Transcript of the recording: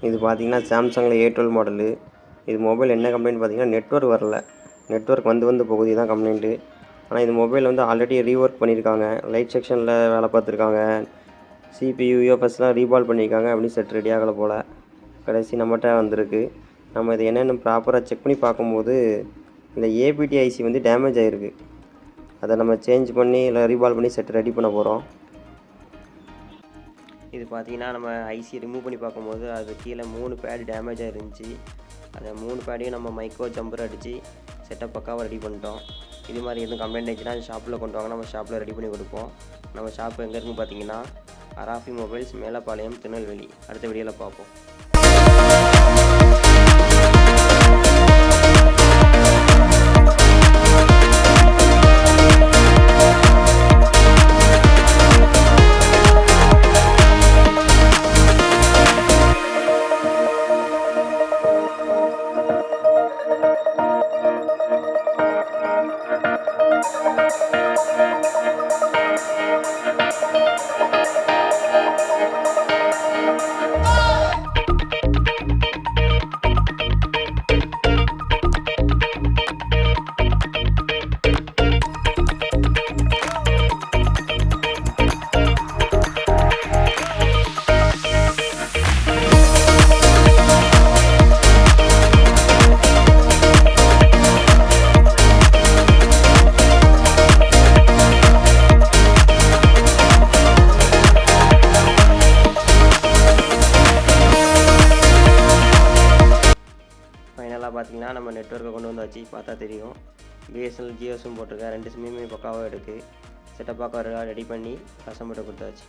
இது பார்த்தீங்கன்னா சாம்சங்கில் A12 மாடலு. இது மொபைல் என்ன கம்ப்ளைண்ட் பார்த்தீங்கன்னா நெட்வொர்க் வரல. நெட்வொர்க் வந்து போகுது தான் கம்ப்ளைண்ட்டு. ஆனால் இது மொபைல் வந்து ஆல்ரெடி ரீஒர்க் பண்ணியிருக்காங்க. லைட் செக்ஷனில் வேலை பார்த்துருக்காங்க. CPU UFSலாம் ரீபால் பண்ணியிருக்காங்க. அப்படின்னு செட் ரெடி ஆகலை போல். கடைசி நம்மகிட்ட வந்திருக்கு. நம்ம இது என்னென்னு ப்ராப்பராக செக் பண்ணி பார்க்கும்போது இந்த APT IC வந்து டேமேஜ் ஆகிருக்கு. அதை நம்ம சேஞ்ச் பண்ணி இல்லை ரீபால் பண்ணி செட் ரெடி பண்ண போகிறோம். இது பார்த்தீங்கன்னா நம்ம ஐசி ரிமூவ் பண்ணி பார்க்கும்போது அது கீழே 3 பேட் டேமேஜ் ஆகிருந்துச்சி. அதை 3 பேடையும் நம்ம மைக்ரோ ஜம்பர் அடித்து செட்டப் பக்காவாக ரெடி பண்ணிட்டோம். இது மாதிரி எதுவும் கம்ப்ளைண்ட் ஆச்சுன்னா ஷாப்பில் கொண்டு வாங்க, நம்ம ஷாப்பில் ரெடி பண்ணி கொடுப்போம். நம்ம ஷாப் எங்கே இருக்குன்னு பார்த்தீங்கன்னா அராஃபி மொபைல்ஸ், மேலப்பாளையம், திருநெல்வேலி. அடுத்த வீடியோவில் பார்ப்போம். ஃபைனலாக பார்த்தீங்கன்னா நம்ம நெட்வொர்க்கை கொண்டு வந்தாச்சு. பார்த்தா தெரியும் பிஎஸ்என்எல் ஜியோ சிம் போட்டிருக்கேன். 2 சிம்முமே பக்காவாக இருக்குது. செட்டப் பக்காவாக ரெடி பண்ணி கஸ்டமர்கிட்ட கொடுத்தாச்சு.